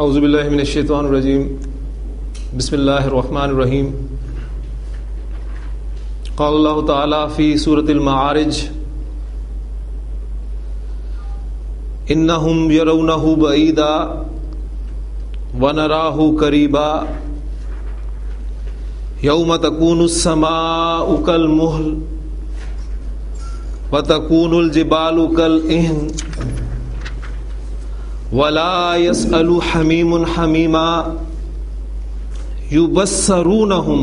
اعوذ باللہ من الشیطان الرجیم بسم اللہ الرحمن الرحیم قال اللہ تعالی فی سورۃ المعارج انہم یرونہ بعیدا ونراہ قریبا یوم تکون السماء کالمہل وتکون الجبال کالعہن ولا يسأل حمیم حمیما یبصرونہم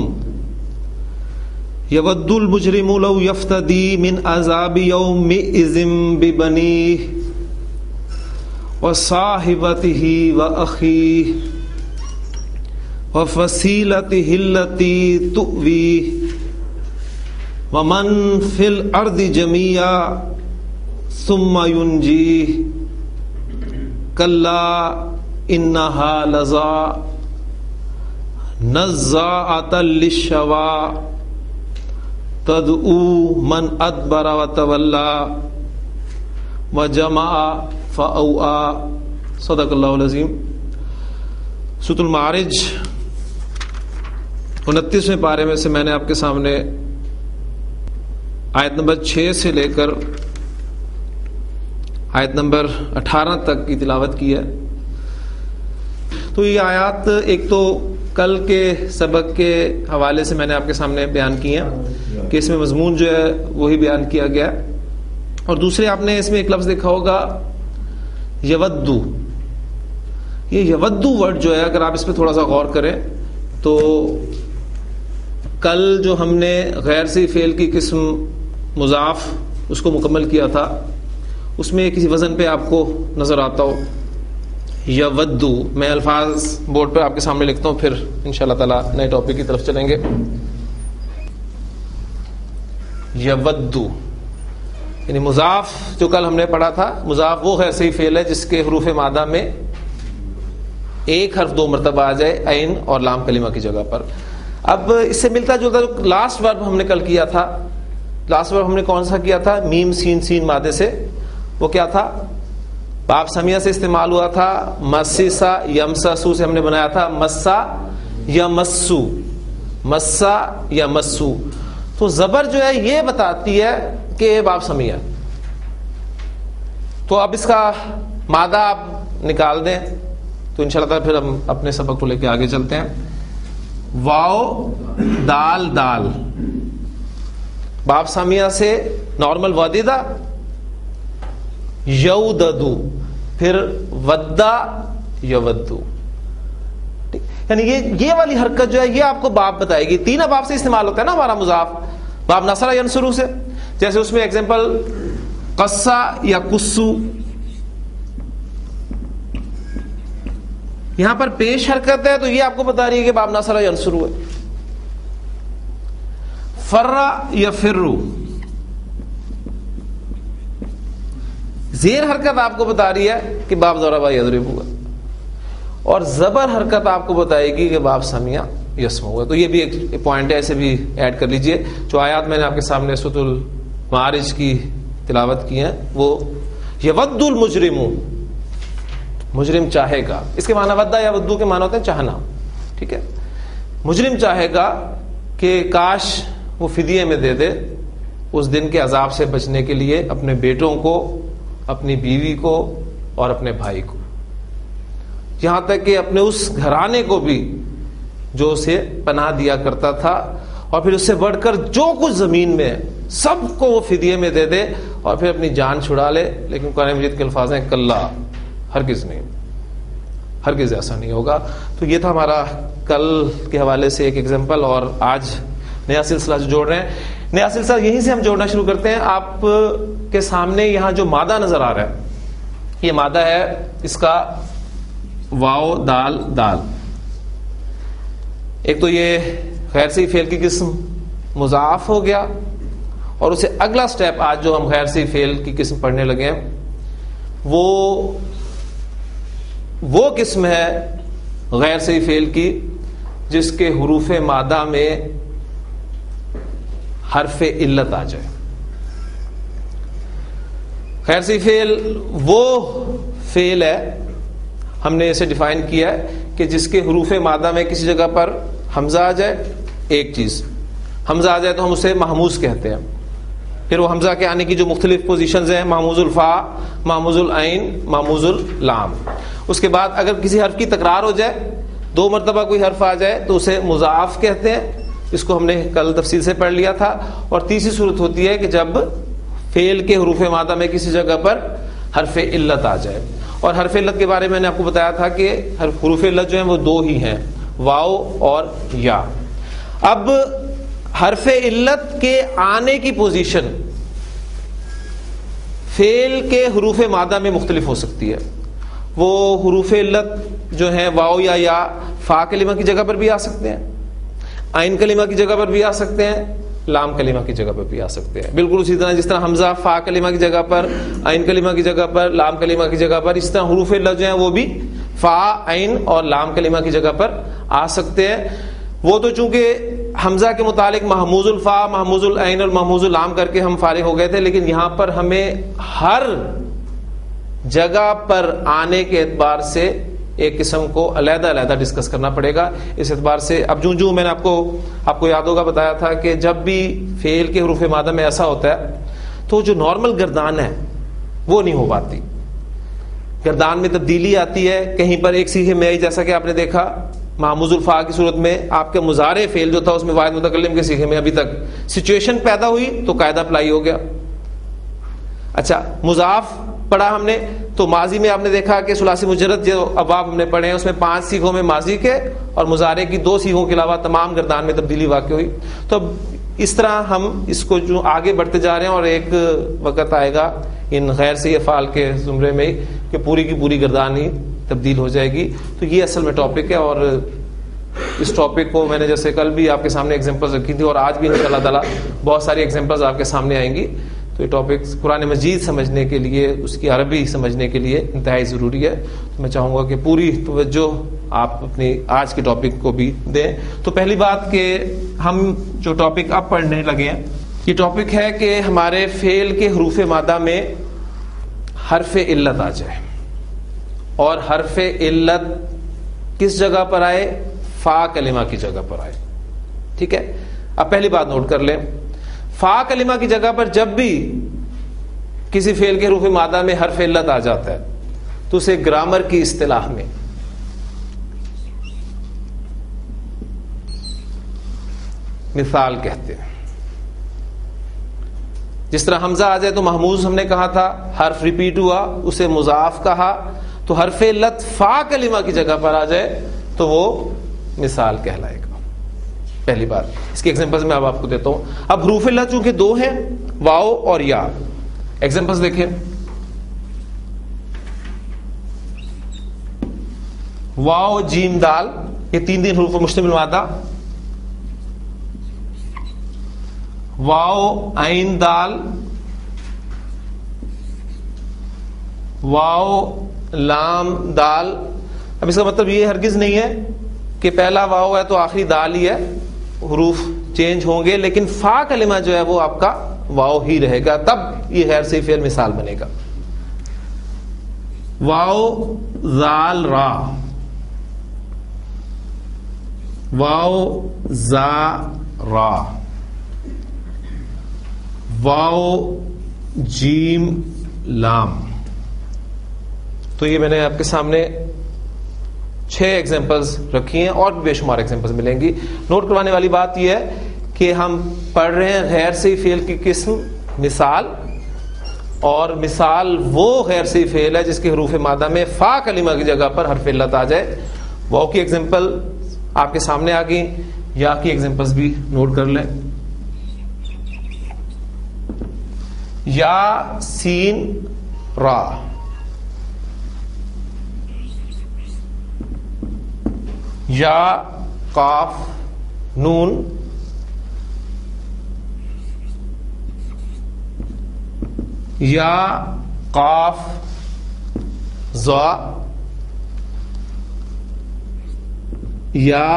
یود المجرم لو یفتدی من عذاب یومئذ ببنیہ وصاحبتہ واخیہ وفصیلتہ التی تؤویہ ومن فی الارض جميعا ثم ینجیہ کلا انہا لظا نزاعۃ للشوا تدعو من ادبر وتولا وجمع فاوعى صدق اللہ العظیم۔ سورۃ المعارج 29ویں پارے میں سے میں نے آپ کے سامنے آیت نمبر 6 سے لے کر آیت نمبر 18 تک کی تلاوت کی ہے۔ تو یہ آیات ایک تو کل کے سبق کے حوالے سے میں نے آپ کے سامنے بیان کی ہیں کہ اس میں مضمون جو ہے وہی بیان کیا گیا ہے، اور دوسرے آپ نے اس میں ایک لفظ دیکھا ہوگا یودو۔ یہ یودو ورڈ جو ہے اگر آپ اس پہ تھوڑا سا غور کریں تو کل جو ہم نے غیر سے فعل کی قسم مضاف اس کو مکمل کیا تھا، اس میں کسی وزن پہ آپ کو نظر آتا ہو یودو۔ میں الفاظ بورڈ پہ آپ کے سامنے لکھتا ہوں، پھر انشاءاللہ تعالی نئے ٹاپک کی طرف چلیں گے۔ یودو یعنی مضاف جو کل ہم نے پڑھا تھا، مضاف وہ غیر صحیح فعل ہے جس کے حروف مادہ میں ایک حرف 2 مرتبہ آ جائے عین اور لام کلمہ کی جگہ پر۔ اب اس سے ملتا جلتا جو لاسٹ ورب ہم نے کل کیا تھا، لاسٹ ورب ہم نے کون سا کیا تھا؟ میم سین سین مادے سے، وہ کیا تھا؟ باب سمیہ سے استعمال ہوا تھا، مسسا یمسسو سے ہم نے بنایا تھا مسا یمسو، مسا یمسو۔ تو زبر جو ہے یہ بتاتی ہے کہ باب سمیہ۔ تو اب اس کا مادہ آپ نکال دیں تو انشاءاللہ تعالی پھر ہم اپنے سبق کو لے کے آگے چلتے ہیں۔ واو دال دال، باب سمیہ سے نارمل ودیدہ یوددو، پھر ودا یودو، یعنی یہ والی حرکت جو ہے یہ آپ کو باب بتائے گی۔ 3 باب سے استعمال ہوتا ہے نا ہمارا مضاف، باب نصر ینصرو سے، جیسے اس میں ایگزامپل قصہ یا قصو، یہاں پر پیش حرکت ہے تو یہ آپ کو بتا رہی ہے کہ باب نصر ینصرو ہے۔ فرّ یفرّ، زیر حرکت آپ کو بتا رہی ہے کہ باب ضرب یضرب ہوا، اور زبر حرکت آپ کو بتائے گی کہ باب سمیع یسمع ہوا۔ تو یہ بھی ایک پوائنٹ ہے، اسے بھی ایڈ کر لیجئے۔ جو آیات میں نے آپ کے سامنے سورۃ المعارج کی تلاوت کی ہیں وہ یود المجرم، مجرم چاہے گا، اس کے معنی ودا یا ودو کے معنی ہوتے ہیں چاہنا، ٹھیک ہے۔ مجرم چاہے گا کہ کاش وہ فدیے میں دے دے اس دن کے عذاب سے بچنے کے لیے اپنے بیٹوں کو، اپنی بیوی کو اور اپنے بھائی کو، یہاں تک کہ اپنے اس گھرانے کو بھی جو اسے پناہ دیا کرتا تھا، اور پھر اس سے بڑھ کر جو کچھ زمین میں ہے سب کو وہ فدیے میں دے دے اور پھر اپنی جان چھڑا لے۔ لیکن قرآن مجید کے الفاظ ہیں کلا، ہرگز نہیں، ہرگز ایسا نہیں ہوگا۔ تو یہ تھا ہمارا کل کے حوالے سے ایک ایگزامپل، اور آج نیا سلسلہ جو جوڑ رہے ہیں، نیا سلسلہ یہیں سے ہم جوڑنا شروع کرتے ہیں۔ آپ کے سامنے یہاں جو مادہ نظر آ رہا ہے یہ مادہ ہے اس کا واو دال دال۔ ایک تو یہ غیر صحیح فعل کی قسم مضاف ہو گیا، اور اسے اگلا سٹیپ آج جو ہم غیر صحیح فعل کی قسم پڑھنے لگے ہیں وہ قسم ہے غیر صحیح فعل کی جس کے حروف مادہ میں حرف علت آ جائے۔ غیر صحیح فعل وہ فعل ہے، ہم نے اسے ڈیفائن کیا ہے کہ جس کے حروف مادہ میں کسی جگہ پر حمزہ آ جائے، ایک چیز حمزہ آ جائے تو ہم اسے محموز کہتے ہیں. پھر وہ حمزہ کے آنے کی جو مختلف پوزیشنز ہیں، محموز الفا، محموز العین، محموز اللام. اس کے بعد اگر کسی حرف کی تکرار ہو جائے، 2 مرتبہ کوئی حرف آ جائے تو اسے مضاعف کہتے ہیں، اس کو ہم نے کل تفصیل سے پڑھ لیا تھا. اور تیسری صورت ہوتی ہے کہ جب فعل کے حروف مادہ میں کسی جگہ پر حرف علت آ جائے. اور حرف علت کے بارے میں نے آپ کو بتایا تھا کہ حروف علت جو ہیں وہ 2 ہی ہیں، واو اور یا. اب حرف علت کے آنے کی پوزیشن فعل کے حروف مادہ میں مختلف ہو سکتی ہے. وہ حروف علت جو ہیں واو یا فا کلمہ کی جگہ پر بھی آ سکتے ہیں، عین کلمہ کی جگہ پر بھی آ سکتے ہیں، لام کلمہ کی جگہ پر بھی آ سکتے ہیں. بالکل اسی طرح جس طرح حمزہ فا کلمہ کی جگہ پر، عین کلمہ کی جگہ پر، لام کلمہ کی جگہ پر، اس طرح حروف علت جو ہیں وہ بھی فا، عین اور لام کلمہ کی جگہ پر آ سکتے ہیں. وہ تو چونکہ حمزہ کے متعلق محموز الفا، محموز العین اور محموز اللام کر کے ہم فارغ ہو گئے تھے، لیکن یہاں پر ہمیں ہر جگہ پر آنے کے اعتبار سے ایک قسم کو علیحدہ علیحدہ ڈسکس کرنا پڑے گا. اس اعتبار سے اب جو میں نے آپ کو یاد ہوگا بتایا تھا کہ جب بھی فعل کے حروف مادہ میں ایسا ہوتا ہے تو جو نارمل گردان ہے وہ نہیں ہو پاتی، گردان میں تبدیلی آتی ہے. کہیں پر ایک صیغے میں آئی، جیسا کہ آپ نے دیکھا محموز الفا کی صورت میں آپ کے مضارع فعل جو تھا اس میں واحد متکلم کے صیغے میں ابھی تک سچویشن پیدا ہوئی تو قاعدہ اپلائی ہو گیا. اچھا، مضاف پڑھا ہم نے تو ماضی میں آپ نے دیکھا کہ ثلاثی مجرد جو ابواب ہم نے پڑھے ہیں اس میں 5 صیغوں میں ماضی کے اور مضارع کی 2 صیغوں کے علاوہ تمام گردان میں تبدیلی واقع ہوئی. تو اس طرح ہم اس کو جو آگے بڑھتے جا رہے ہیں اور ایک وقت آئے گا ان غیر صحیح افعال کے زمرے میں کہ پوری کی پوری گردان ہی تبدیل ہو جائے گی. تو یہ اصل میں ٹاپک ہے، اور اس ٹاپک کو میں نے جیسے کل بھی آپ کے سامنے ایگزامپلز رکھی تھی اور آج بھی انشاءاللہ تعالی بہت ساری ایگزامپلز آپ کے سامنے آئیں گی. تو یہ ٹاپک قرآن مجید سمجھنے کے لیے، اس کی عربی سمجھنے کے لیے انتہائی ضروری ہے. تو میں چاہوں گا کہ پوری توجہ آپ اپنی آج کے ٹاپک کو بھی دیں. تو پہلی بات کہ ہم جو ٹاپک اب پڑھنے لگے ہیں، یہ ٹاپک ہے کہ ہمارے فعل کے حروف مادہ میں حرف علت آ جائے، اور حرف علت کس جگہ پر آئے؟ فا کلمہ کی جگہ پر آئے. ٹھیک ہے، اب پہلی بات نوٹ کر لیں، فا کلمہ کی جگہ پر جب بھی کسی فعل کے حروف مادہ میں حرف علت آ جاتا ہے تو اسے گرامر کی اصطلاح میں مثال کہتے ہیں. جس طرح حمزہ آ جائے تو محموز ہم نے کہا تھا، حرف ریپیٹ ہوا اسے مضاف کہا. تو حرف علت فا کلمہ کی جگہ پر آ جائے تو وہ مثال کہلائے گا. پہلی بات، اس کی ایگزامپلز میں اب آپ کو دیتا ہوں. اب حروف علت چونکہ 2 ہیں، واو اور یا. ایگزامپلز دیکھیں، واو جیم دال، یہ 3 حروف پر مشتمل مادہ. واو عین دال، واو لام دال. اب اس کا مطلب یہ ہرگز نہیں ہے کہ پہلا واو ہے تو آخری دال ہی ہے، حروف چینج ہوں گے، لیکن فا کلمہ جو ہے وہ آپ کا واو ہی رہے گا، تب یہ غیر صحیح فعل مثال بنے گا. واو زال را، واو زا را، واو جیم لام. تو یہ میں نے آپ کے سامنے 6 ایگزامپلز رکھی ہیں، اور بھی بے شمار ایگزامپلز ملیں گی. نوٹ کروانے والی بات یہ ہے کہ ہم پڑھ رہے ہیں غیر صحیح فعل کی قسم مثال، اور مثال وہ غیر صحیح فعل ہے جس کے حروف مادہ میں فا کلمہ کی جگہ پر حرف علت آ جائے. واو کی ایگزامپل آپ کے سامنے آ گئی، یا کی ایگزامپلز بھی نوٹ کر لیں. یا سین را، یا قاف نون، یا قاف زا، یا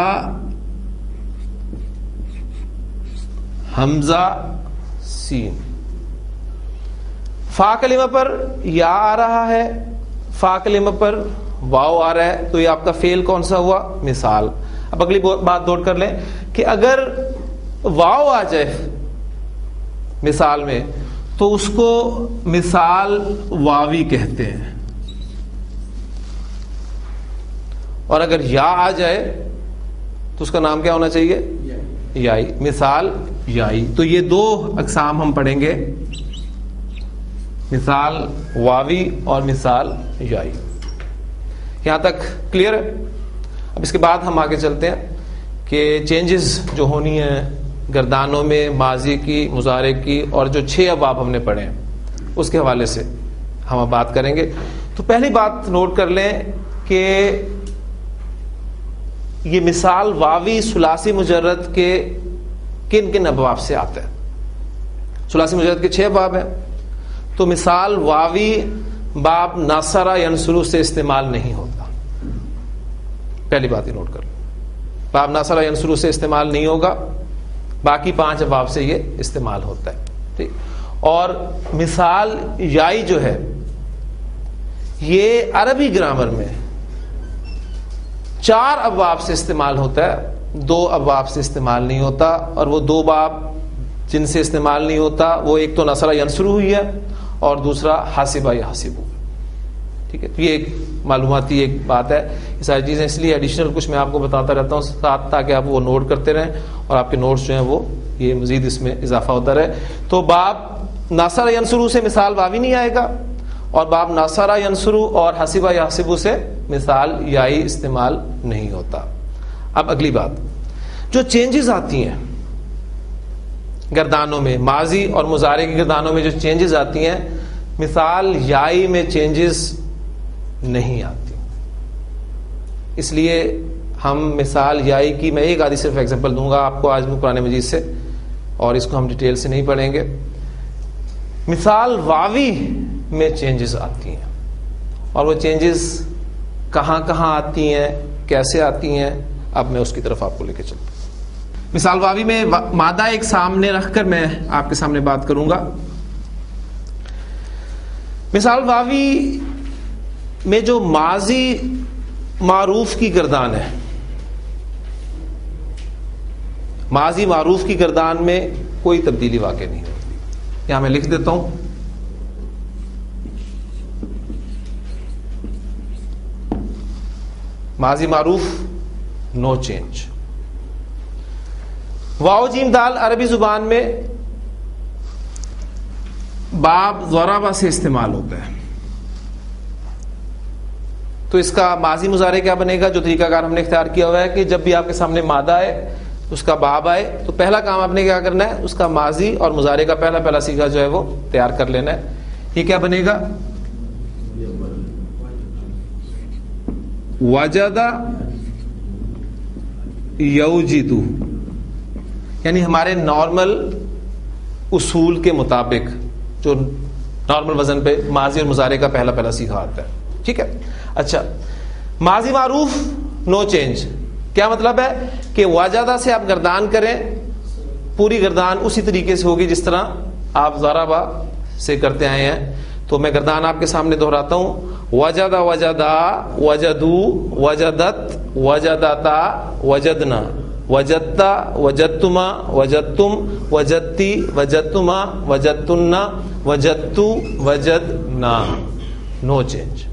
حمزہ سین. فا کلمہ پر یا آ رہا ہے، فا کلمہ پر واو آ رہا ہے تو یہ آپ کا فعل کون سا ہوا؟ مثال. اب اگلی بات نوٹ کر لیں کہ اگر واو آ جائے مثال میں تو اس کو مثال واوی کہتے ہیں, اور اگر یا آ جائے تو اس کا نام کیا ہونا چاہیے؟ یائی. مثال یائی. تو یہ دو اقسام ہم پڑھیں گے, مثال واوی اور مثال یائی. یہاں تک کلیئر ہے؟ اب اس کے بعد ہم آگے چلتے ہیں کہ چینجز جو ہونی ہیں گردانوں میں, ماضی کی, مضارع کی, اور جو 6 ابواب ہم نے پڑھے ہیں اس کے حوالے سے ہم اب بات کریں گے. تو پہلی بات نوٹ کر لیں کہ یہ مثال واوی ثلاثی مجرد کے کن کن ابواب سے آتا ہے. ثلاثی مجرد کے 6 ابواب ہیں, تو مثال واوی باب ناصرہ ینصرو سے استعمال نہیں ہوتا. پہلی بات یہ نوٹ کر لیں, باب ناصرہ ینصرو سے استعمال نہیں ہوگا, باقی 5 ابواب سے یہ استعمال ہوتا ہے. ٹھیک. اور مثال یائی جو ہے یہ عربی گرامر میں 4 ابواب سے استعمال ہوتا ہے, 2 ابواب سے استعمال نہیں ہوتا. اور وہ 2 باب جن سے استعمال نہیں ہوتا وہ ایک تو نصرہ ینصرو ہوئی ہے اور دوسرا حاسبہ یحسبو. ٹھیک ہے, تو یہ ایک معلوماتی ایک بات ہے. یہ ساری چیزیں اس لیے ایڈیشنل کچھ میں آپ کو بتاتا رہتا ہوں ساتھ, تاکہ آپ وہ نوٹ کرتے رہیں اور آپ کے نوٹس جو ہیں وہ یہ مزید اس میں اضافہ ہوتا رہے. تو باب ناصرہ ینصرو سے مثال واوی نہیں آئے گا, اور باب ناصرہ ینصرو اور حاسبہ یحسبو سے مثال یائی استعمال نہیں ہوتا. اب اگلی بات, جو چینجز آتی ہیں گردانوں میں, ماضی اور مضارع کی گردانوں میں جو چینجز آتی ہیں, مثال یائی میں چینجز نہیں آتی. اس لیے ہم مثال یائی کی میں ایک آدھی صرف ایگزامپل دوں گا آپ کو آج میں قرآن مجید سے, اور اس کو ہم ڈیٹیل سے نہیں پڑھیں گے. مثال واوی میں چینجز آتی ہیں, اور وہ چینجز کہاں کہاں آتی ہیں, کیسے آتی ہیں, اب میں اس کی طرف آپ کو لے کے چلتا ہوں. مثال واوی میں مادہ ایک سامنے رکھ کر میں آپ کے سامنے بات کروں گا. مثال واوی میں جو ماضی معروف کی گردان ہے, ماضی معروف کی گردان میں کوئی تبدیلی واقع نہیں ہوتی. یہاں میں لکھ دیتا ہوں, ماضی معروف نو چینج. واو جیم دال عربی زبان میں باب ضربہ سے استعمال ہوتا ہے, تو اس کا ماضی مضارع کیا بنے گا؟ جو طریقہ کار ہم نے اختیار کیا ہوا ہے کہ جب بھی آپ کے سامنے مادہ آئے, اس کا باب آئے, تو پہلا کام آپ نے کیا کرنا ہے, اس کا ماضی اور مضارع کا پہلا صیغہ جو ہے وہ تیار کر لینا ہے. یہ کیا بنے گا؟ وجد یوجد, یعنی ہمارے نارمل اصول کے مطابق جو نارمل وزن پہ ماضی اور مضارع کا پہلا صیغہ آتا ہے. ٹھیک ہے. اچھا, ماضی معروف نو چینج کیا مطلب ہے کہ واجدہ سے آپ گردان کریں, پوری گردان اسی طریقے سے ہوگی جس طرح آپ ضربہ سے کرتے آئے ہیں. تو میں گردان آپ کے سامنے دہراتا ہوں, وجدہ وجدا, وجدو, وجدت, وجدتا, وجدنا, وجدتا, وجدتما, وجدتم, وجدتی, وجدتما, وجدتنا, وجدتو, وجدنا. نو چینج.